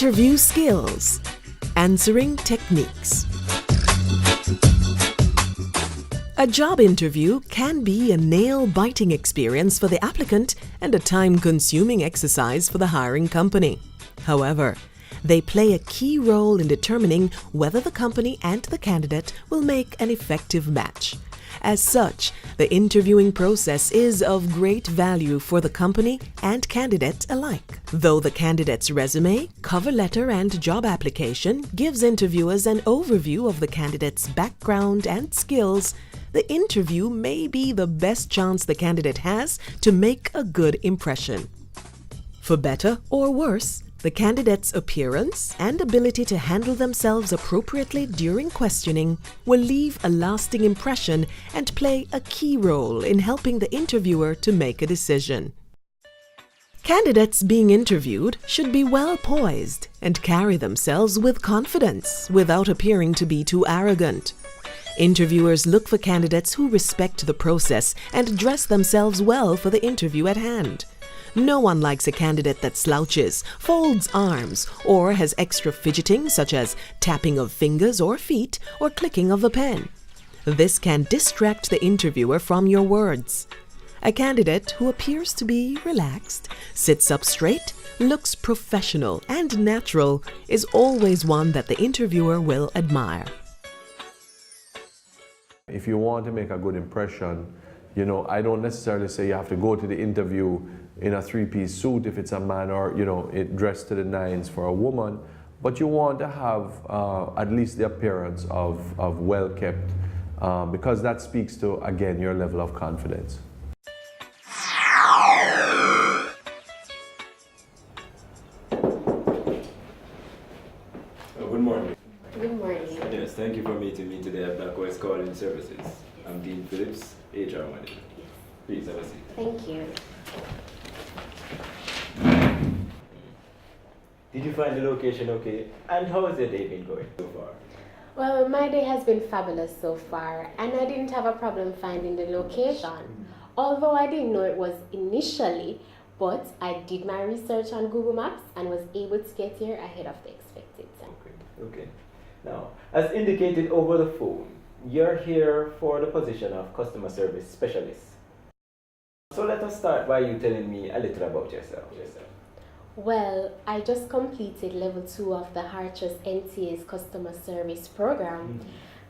Interview skills. Answering techniques. A job interview can be a nail-biting experience for the applicant and a time-consuming exercise for the hiring company. However, they play a key role in determining whether the company and the candidate will make an effective match. As such, the interviewing process is of great value for the company and candidate alike. Though the candidate's resume, cover letter, and job application gives interviewers an overview of the candidate's background and skills, the interview may be the best chance the candidate has to make a good impression. For better or worse, the candidate's appearance and ability to handle themselves appropriately during questioning will leave a lasting impression and play a key role in helping the interviewer to make a decision. Candidates being interviewed should be well poised and carry themselves with confidence without appearing to be too arrogant. Interviewers look for candidates who respect the process and dress themselves well for the interview at hand. No one likes a candidate that slouches, folds arms, or has extra fidgeting such as tapping of fingers or feet or clicking of a pen. This can distract the interviewer from your words. A candidate who appears to be relaxed, sits up straight, looks professional and natural is always one that the interviewer will admire. If you want to make a good impression, I don't necessarily say you have to go to the interview in a three-piece suit if it's a man, or it dressed to the nines for a woman, but you want to have at least the appearance of well kept, because that speaks to, again, your level of confidence. Good morning. Good morning. Yes, thank you for meeting me today at Black West Calling Services. I'm Dean Phillips, HR Manager. Please have a seat. Thank you. Did you find the location okay? And how has your day been going so far? Well, my day has been fabulous so far, and I didn't have a problem finding the location. Although I didn't know it was initially, but I did my research on Google Maps and was able to get here ahead of the expected time. Okay. Now, as indicated over the phone, you're here for the position of customer service specialist. So let us start by you telling me a little about yourself. Well, I just completed level 2 of the Harchers NTA's customer service program,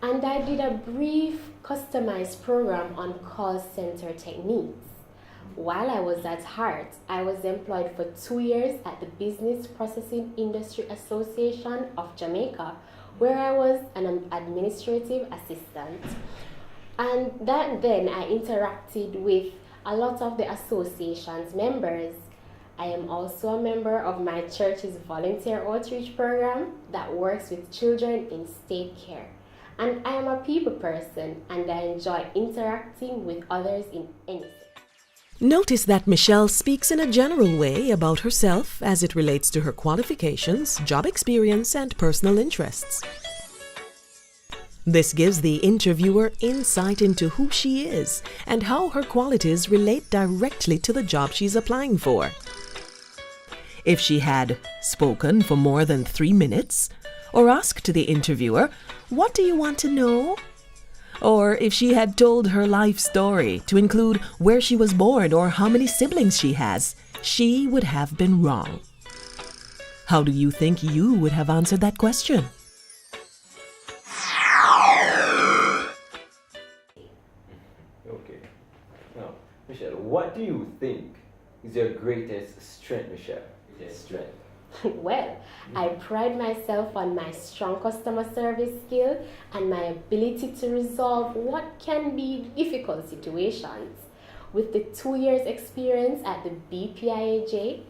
and I did a brief customized program on call center techniques. While I was at Hart, I was employed for 2 years at the Business Processing Industry Association of Jamaica, where I was an administrative assistant. And then I interacted with a lot of the association's members. I am also a member of my church's volunteer outreach program that works with children in state care. And I am a people person, and I enjoy interacting with others in any setting. Notice that Michelle speaks in a general way about herself as it relates to her qualifications, job experience, and personal interests. This gives the interviewer insight into who she is and how her qualities relate directly to the job she's applying for. If she had spoken for more than 3 minutes, or asked the interviewer, "What do you want to know?" or if she had told her life story to include where she was born or how many siblings she has, she would have been wrong. How do you think you would have answered that question? Okay. Now, Michelle, what do you think is your greatest strength, Michelle? Strength. Well, I pride myself on my strong customer service skill and my ability to resolve what can be difficult situations. With the 2 years experience at the BPIAJ,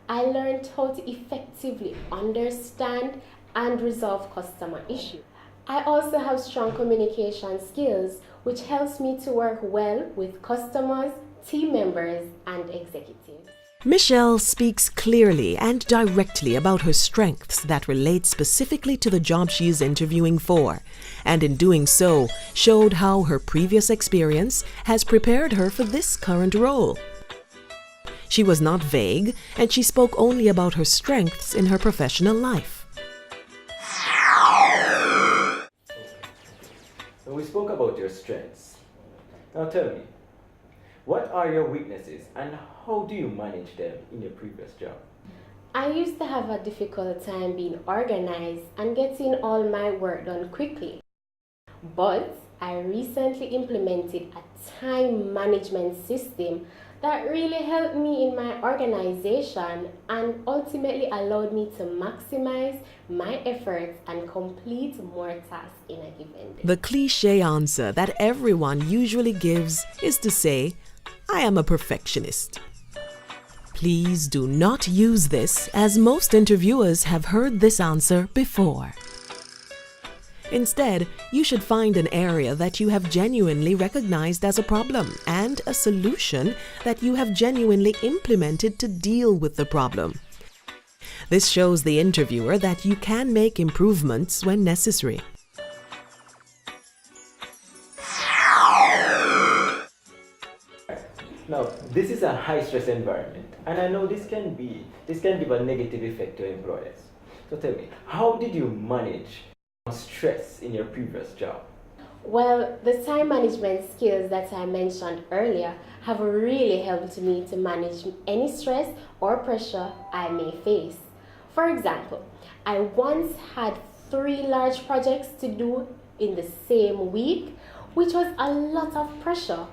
I learned how to effectively understand and resolve customer issues. I also have strong communication skills, which helps me to work well with customers, team members, and executives. Michelle speaks clearly and directly about her strengths that relate specifically to the job she is interviewing for, and in doing so, showed how her previous experience has prepared her for this current role. She was not vague, and she spoke only about her strengths in her professional life. So we spoke about your strengths. Now tell me, what are your weaknesses and how do you manage them in your previous job? I used to have a difficult time being organized and getting all my work done quickly. But I recently implemented a time management system that really helped me in my organization and ultimately allowed me to maximize my efforts and complete more tasks in a given day. The cliché answer that everyone usually gives is to say, I am a perfectionist. Please do not use this, as most interviewers have heard this answer before. Instead, you should find an area that you have genuinely recognized as a problem and a solution that you have genuinely implemented to deal with the problem. This shows the interviewer that you can make improvements when necessary. Now, this is a high-stress environment, and I know this can give a negative effect to employers. So tell me, how did you manage stress in your previous job? Well, the time management skills that I mentioned earlier have really helped me to manage any stress or pressure I may face. For example, I once had 3 large projects to do in the same week, which was a lot of pressure.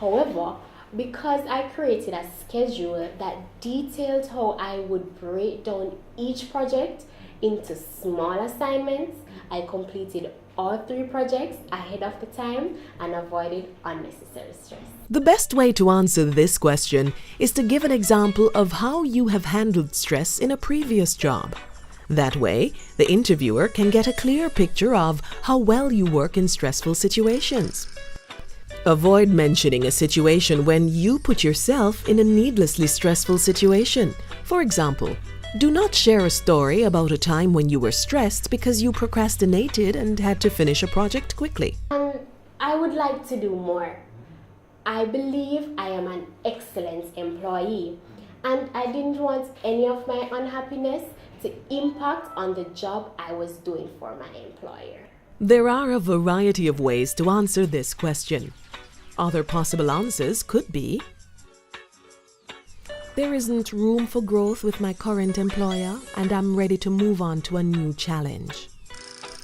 However, because I created a schedule that detailed how I would break down each project into small assignments, I completed all 3 projects ahead of the time and avoided unnecessary stress. The best way to answer this question is to give an example of how you have handled stress in a previous job. That way, the interviewer can get a clear picture of how well you work in stressful situations. Avoid mentioning a situation when you put yourself in a needlessly stressful situation. For example, do not share a story about a time when you were stressed because you procrastinated and had to finish a project quickly. I would like to do more. I believe I am an excellent employee, and I didn't want any of my unhappiness to impact on the job I was doing for my employer. There are a variety of ways to answer this question. Other possible answers could be: there isn't room for growth with my current employer and I'm ready to move on to a new challenge.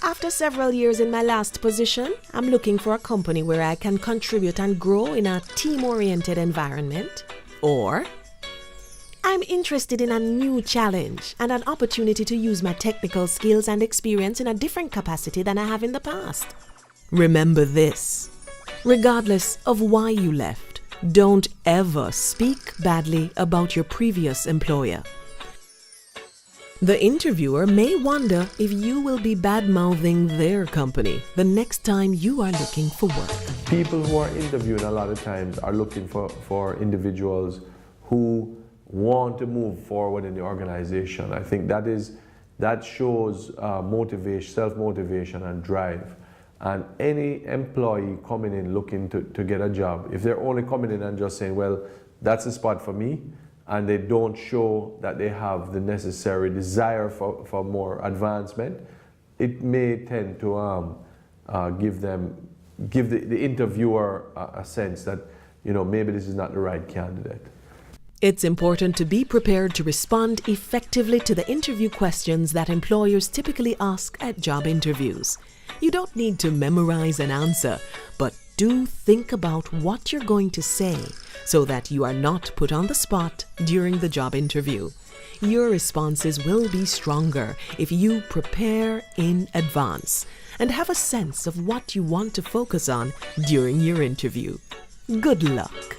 After several years in my last position, I'm looking for a company where I can contribute and grow in a team-oriented environment. Or, I'm interested in a new challenge and an opportunity to use my technical skills and experience in a different capacity than I have in the past. Remember this: regardless of why you left, don't ever speak badly about your previous employer. The interviewer may wonder if you will be bad-mouthing their company the next time you are looking for work. People who are interviewing a lot of times are looking for individuals who want to move forward in the organization. I think that shows motivation, self-motivation and drive. And any employee coming in looking to get a job, if they're only coming in and just saying, well, that's a spot for me, and they don't show that they have the necessary desire for more advancement, it may tend to give the interviewer a sense that, maybe this is not the right candidate. It's important to be prepared to respond effectively to the interview questions that employers typically ask at job interviews. You don't need to memorize an answer, but do think about what you're going to say so that you are not put on the spot during the job interview. Your responses will be stronger if you prepare in advance and have a sense of what you want to focus on during your interview. Good luck.